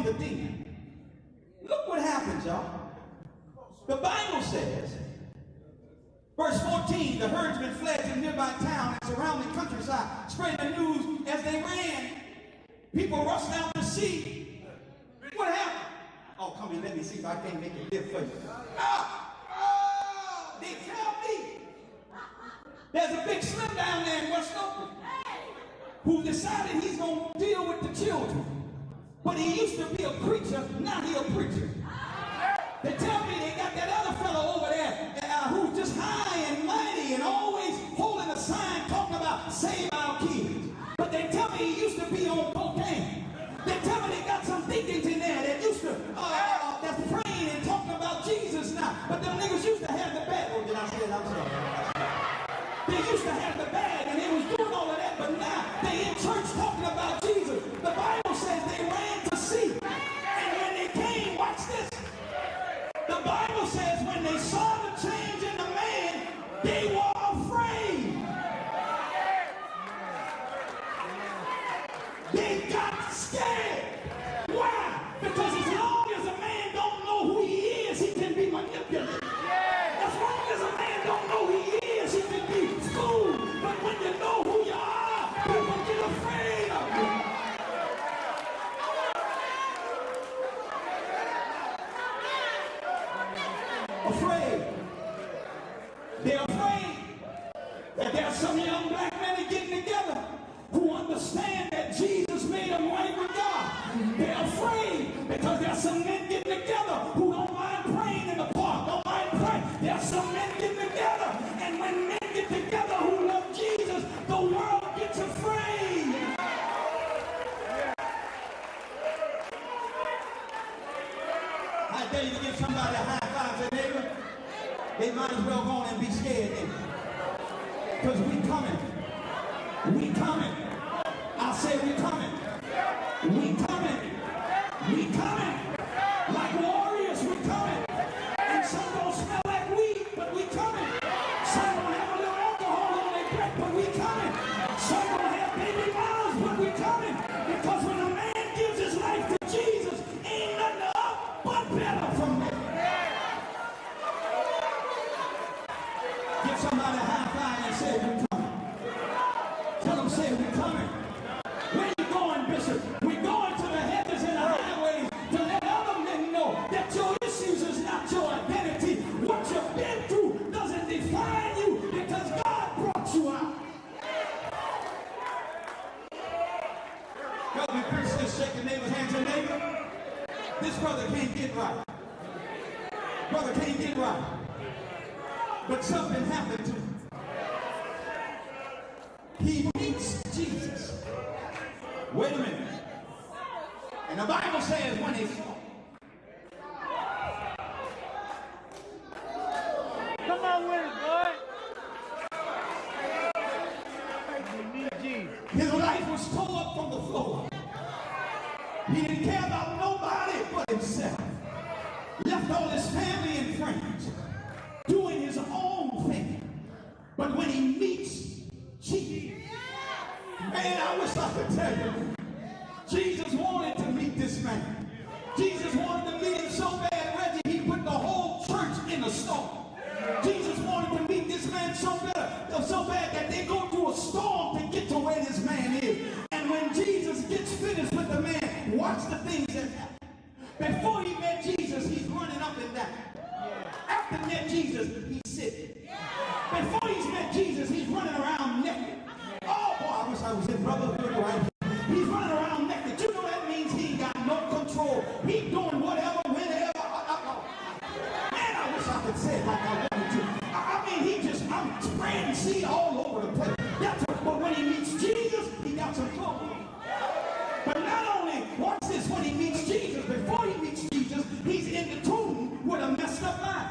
from the demon. Look what happens, y'all. The Bible says, verse 14, the herdsmen fled to nearby town and surrounding countryside, spreading the news as they ran. People rushed out to see what happened. Oh, come here, let me see if I can't make it live for you. They tell me there's a big slim down there in West Oakland who decided he's going to deal with the children. But he used to be a preacher, now he's a preacher. They tell me they got that other fellow over there who's just high and mighty and always holding a sign talking about save our kids. But they tell me he used to be on cocaine. They tell me they got some deacons in there that used to, that's praying and talking about Jesus now. But them niggas used to have the bag. Oh, did I say it? I'm sorry. They used to have the bag and they was doing all of that, but now they in church talking about Jesus. The Bible says they ran to see. And when they came, watch this. The Bible says when they saw the change in the man, they were afraid. They got scared. Why? Because as long as a man don't know who he is, he can be manipulated. As long as a man don't know who he is, he can be fooled. But when you know who you are, people get afraid of you. Afraid. They're afraid that there are some young black men getting together who understand that Jesus made them right with God. They're afraid because there are some men getting together who don't mind praying in the park, don't mind praying. There are some men getting together, and when men get together who love Jesus, the world gets afraid. I dare you to give somebody a high five, say, neighbor, they might as well go on and be scared, neighbor. Because we coming. We coming. I say we coming. We coming. We coming. Like warriors, we coming. And some don't smell like weed, but we coming. Some don't have a little alcohol on their breath, but we coming. Some don't have baby mouths, but we coming. Because when a man gives his life to Jesus, ain't nothing up but better from there. Give somebody a high five and say we coming. Tell them, say we coming. Where you going, Bishop? We're going to the hedges and the highways to let other men know that your issues is not your identity. What you've been through doesn't define you because God brought you out. Help me preach this, shake your neighbor's hand, your neighbor. This brother can't get right. Brother can't get right. But something happened to him. He meets Jesus. Wait a minute. And the Bible says when they saw. Come on with it, boy. You meet Jesus. His life was tore up from the floor. He didn't care about nobody but himself. Left all his family and friends, doing his own thing. But when he meets Jesus, man, I wish I could tell you, Jesus wanted to meet this man. Jesus wanted to meet him so bad, Reggie, he put the whole church in a storm. Jesus wanted to meet this man so bad that they go through a storm to get to where this man is. And when Jesus gets finished with the man, watch the things that happen. Before he met Jesus, he's running up and down. After he met Jesus, he's sitting. Before he's met Jesus, he's running around naked. Oh boy, I wish I was his brother. Right? He's running around naked. You know that means he ain't got no control. He's doing whatever, whenever. Man, I wish I could say it like I wanted to. I mean, I'm spraying seed all over the place. But when he meets Jesus, he got some trouble. But not only, watch this, when he meets Jesus, before he meets Jesus, he's in the tomb with a messed up mind.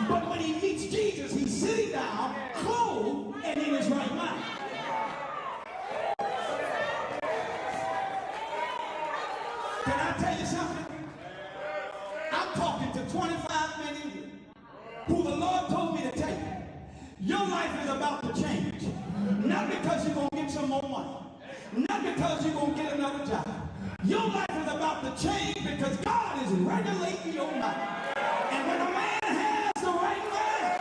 But when he meets Jesus, he's sitting down, clothed, and in his right mind. Can I tell you something? I'm talking to 25 men in here who the Lord told me to tell you. Your life is about to change. Not because you're going to get some more money. Not because you're going to get another job. Your life is about to change because God is regulating your mind. And when a man has the right mind,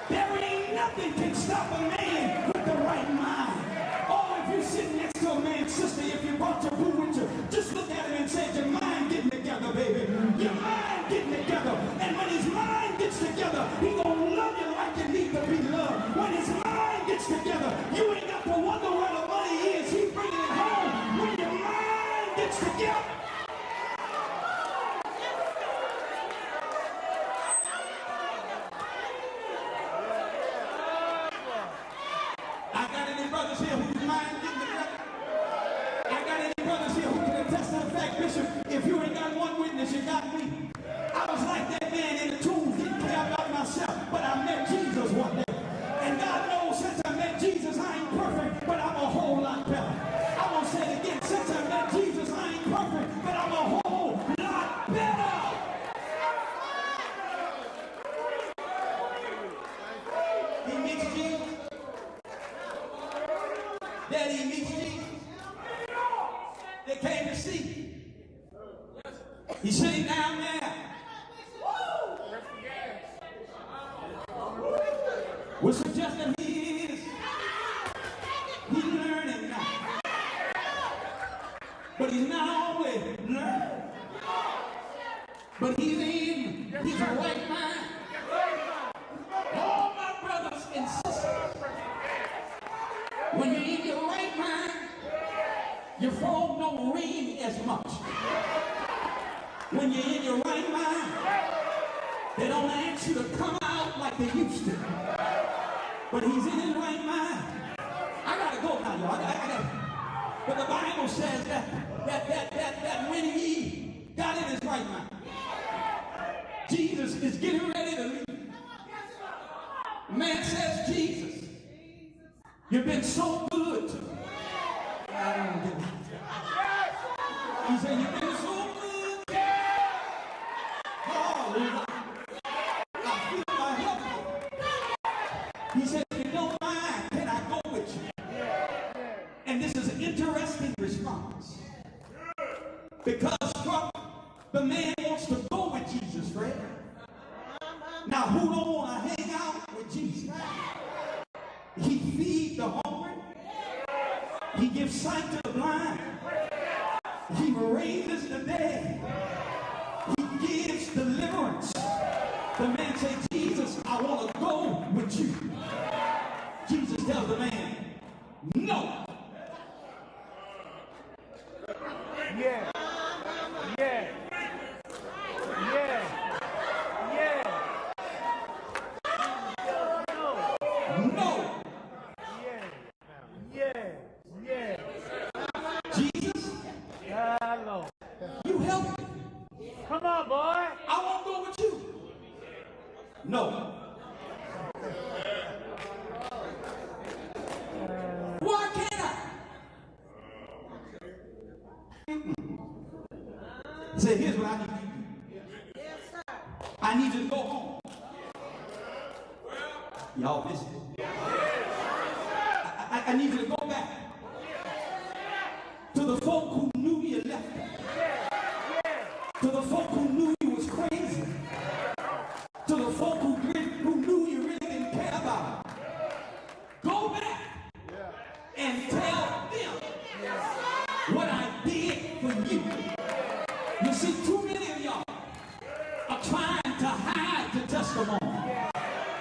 there ain't nothing can stop a man with the right mind. Oh, if you're sitting next to a man, sister, if you brought your boo with you, just look at him and say, your mind getting together, baby. Your mind getting together. And when his mind gets together, he gonna love you like you need to be loved. When his mind gets together, you ain't got to wonder where the money is. He bringing it home. When your mind gets together. I got any brothers here whose mind getting together? I got any brothers here who can attest to the fact, Bishop, if you ain't got one witness, you got me. I was like that man in the tombs, didn't care about myself, but I met Jesus one day. And God knows since I met Jesus, I ain't perfect, but I'm a whole lot better. I'm going to say it again. Since I met Jesus, I ain't perfect, but I'm a whole lot better. He meets Jesus. Daddy meets Jesus. They came to see. He's sitting down there. We're suggesting he's learning now. But he's not always learning. But he's a right mind. All my brothers and sisters, when you're in your right mind, your phone don't ring as much. When you're in your right mind, they don't ask you to come out like they used to. But he's in his right mind. I gotta go now, y'all. But the Bible says that when he got in his right mind, Jesus is getting ready to leave. Man says, Jesus, you've been so good to me. I don't get it. He said, you've been so good. Hallelujah. I feel my help. He said, if you don't mind, can I go with you? And this is an interesting response. Because the man wants to go with Jesus, Fred. Now, who don't want to hang out with Jesus? He feeds the hungry. He gives sight to the blind. He raises the dead. He gives deliverance. The man said, Jesus, I want to go with you. Jesus tells the man, no. Yeah. Yeah. Yeah. Yeah. No. Yeah. Yeah. Yeah. Jesus, Hello. you help me. Come on, boy. I won't go with you. No. Why can't I? Say, here's what I need you to do. I need you to go home. Y'all listen. I need you to go back to the folk who knew you left them. To the folk who knew you was crazy. To the folk who knew you really didn't care about it. Go back and tell them what I did for you. You see, too many of y'all are trying to hide the testimony.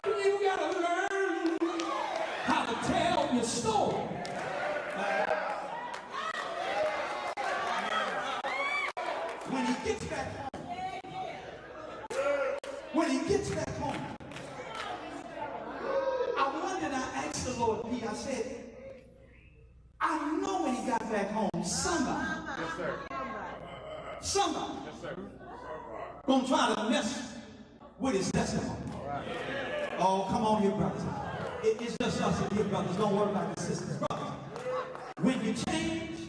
You gotta learn how to tell your story. When he gets back home, I wondered, I asked the Lord, I said, I know when he got back home, somebody, gonna try to mess with his testimony. Oh, come on here, brothers. It's just us and you, brothers. Don't worry about the sisters. Brothers, when you change,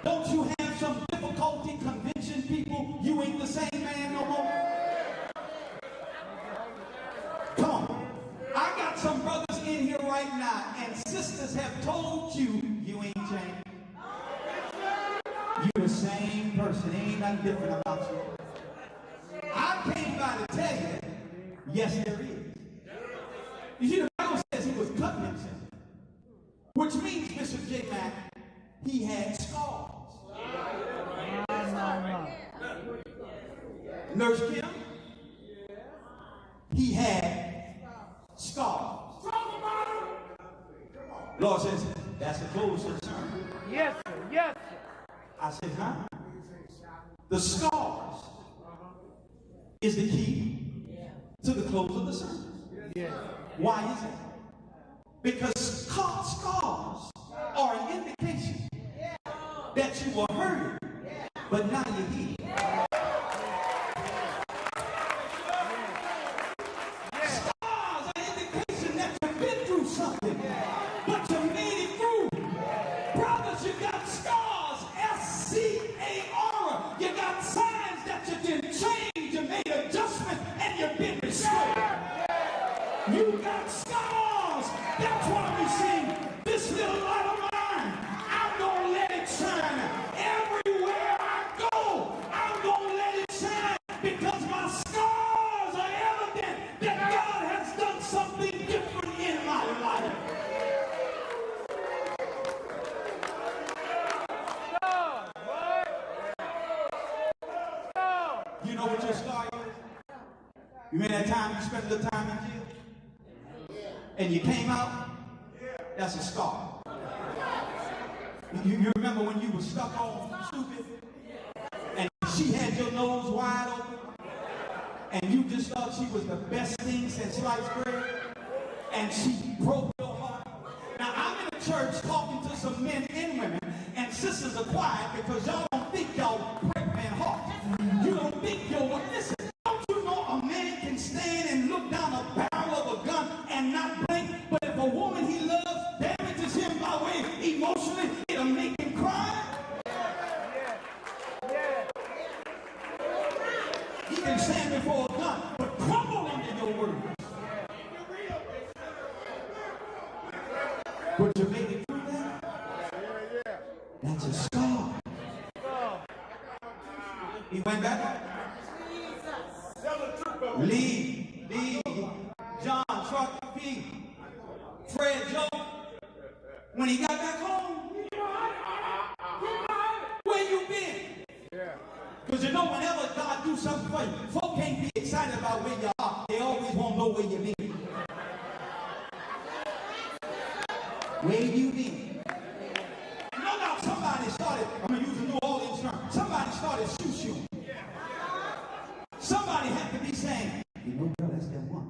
don't you have some difficulty convincing people you ain't the same man no more? Come on. I got some brothers in here right now, and sisters have told you you ain't changed. You're the same person. Ain't nothing different about you. I came by to tell you, yes, there is. You see, the Bible says he was cutting himself, which means, Bishop J. Mack, he had scars. Nurse Kim, he had scars. Lord says, that's a close concern. Yes, sir. Yes, sir. I said, huh? The scars is the key to the close of the sermon. Yes. Why is it? Because scars are an indication that you were hurt, but now you're healed. Scars are an indication that you've been through something, but you made it through. Brothers, you got scars, S-C-A-R. You got signs that you didn't change, you made adjustments, and you've been restored. You got scars. That's why we sing, this little light of mine, I'm going to let it shine. Everywhere I go, I'm going to let it shine, because my scars are evident that God has done something different in my life. You know what your scar is? You remember that time you spent a little time in jail? And you came out? That's a scar. You remember when you were stuck on stupid? And she had your nose wide open? And you just thought she was the best thing since sliced bread? And she broke your heart? Now, I'm in a church talking to some men and women, and sisters are quiet because y'all don't think y'all break men heart. You don't think you're, listen, don't you know a man can stand and look down a barrel of a gun and not blink? But if a woman he loves damages him by way emotionally, it'll make him cry. He can stand before a gun, but crumble under your words. But you made it through that? That's a scar. He went back. Lee, John, Truck, P, Fred, Joe. When he got back home, where you been? Because you know, whenever God do something for you, folk can't be excited about where you are. They always want to know where you been. Where you been? You know, now somebody started, I'm going to use a New Orleans term, somebody started shoo-shooing. Somebody had to be saying, you know, girl, that's that one.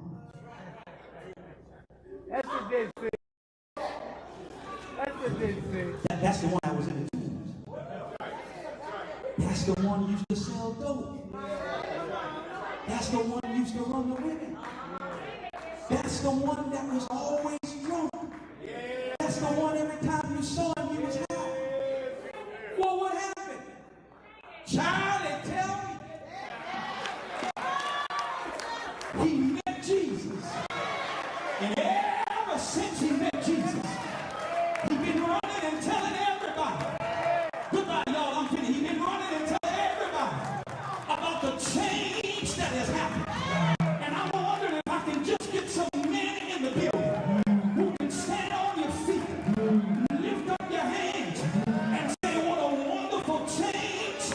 That's what they say. That's what they say. That's the one that was in the tombs. That's the one who used to sell dope. That's the one who used to run the women. That's the one that was always drunk. That's the one every time you saw him, he was high. Well, what happened? Child, they tell me he met Jesus. And ever since he met Jesus, he's been running and telling everybody. Goodbye, y'all, I'm finished. He's been running and telling everybody about the change that has happened. And I'm wondering if I can just get some men in the building who can stand on your feet, lift up your hands, and say, what a wonderful change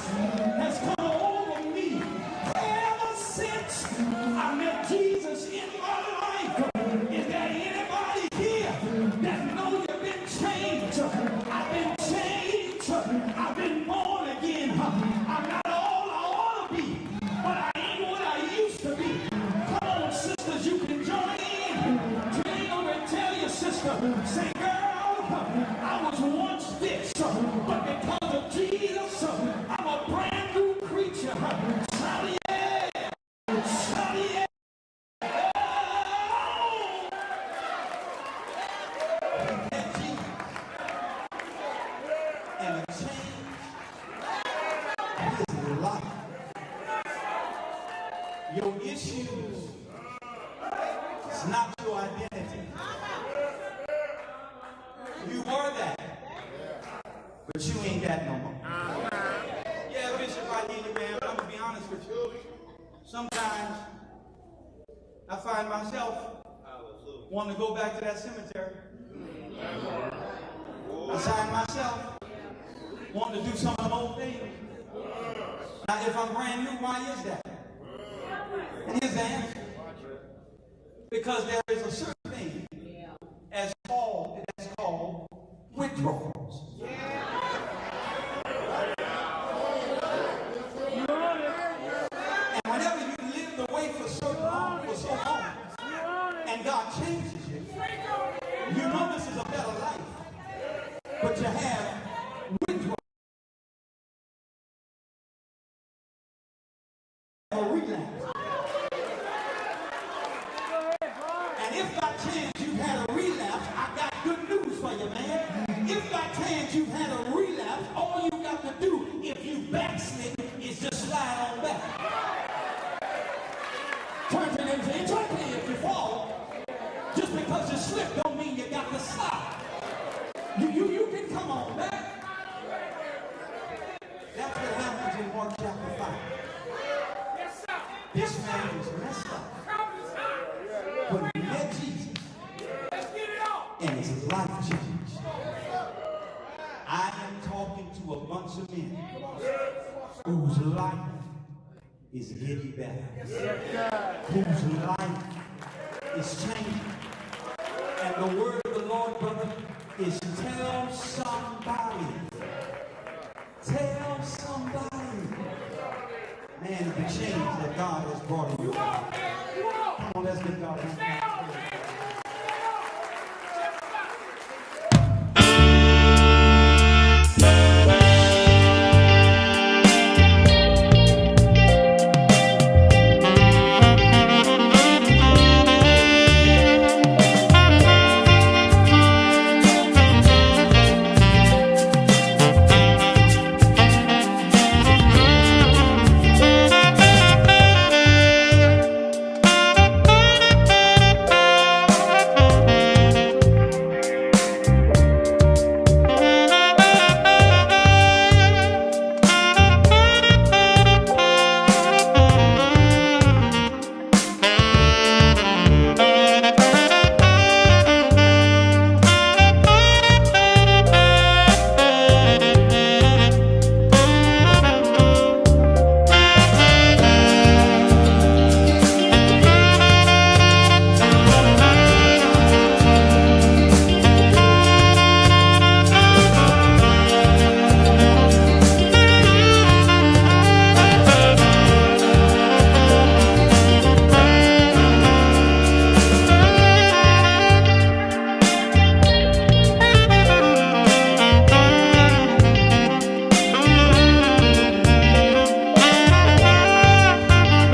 has come over me. Ever since I met Jesus in my life, is there anybody here that knows you've been changed? I've been changed. I've been born again. I'm not all I ought to be, but I ain't what I used to be. Come on, sisters, you can join in. Lean over and tell your sister, say, girl, I was once this, but because of Jesus, I'm a brand new creature. Shout yeah! Shout yeah! And the change is life. Your issues is not your identity. You were that, but you ain't that no more. Sometimes I find myself wanting to go back to that cemetery. I find myself wanting to do some of them old things. Now, if I'm brand new, why is that? And here's the answer. Because there is a certain thing that's called withdrawals. And whenever you live the way for so long, and God changes you, you know this is a better life. But you have withdrawals. A relapse. And if by chance you've had a relapse, I got good news for you, man. If by chance you've had a relapse, all you got to do if you backslid is just slide on back. Turn to them and say, it's okay if you fall. Just because you slip don't mean you got to slide. You can come on back. That's what happens in Mark chapter 5. This man was messed up. But he met Jesus. And his life changed. I am talking to a bunch of men whose life is getting better. Whose life is changing. And the word of the Lord, brother, is tell somebody. Tell somebody. Man, the change that God has brought in you. Come on, let's give God a hand.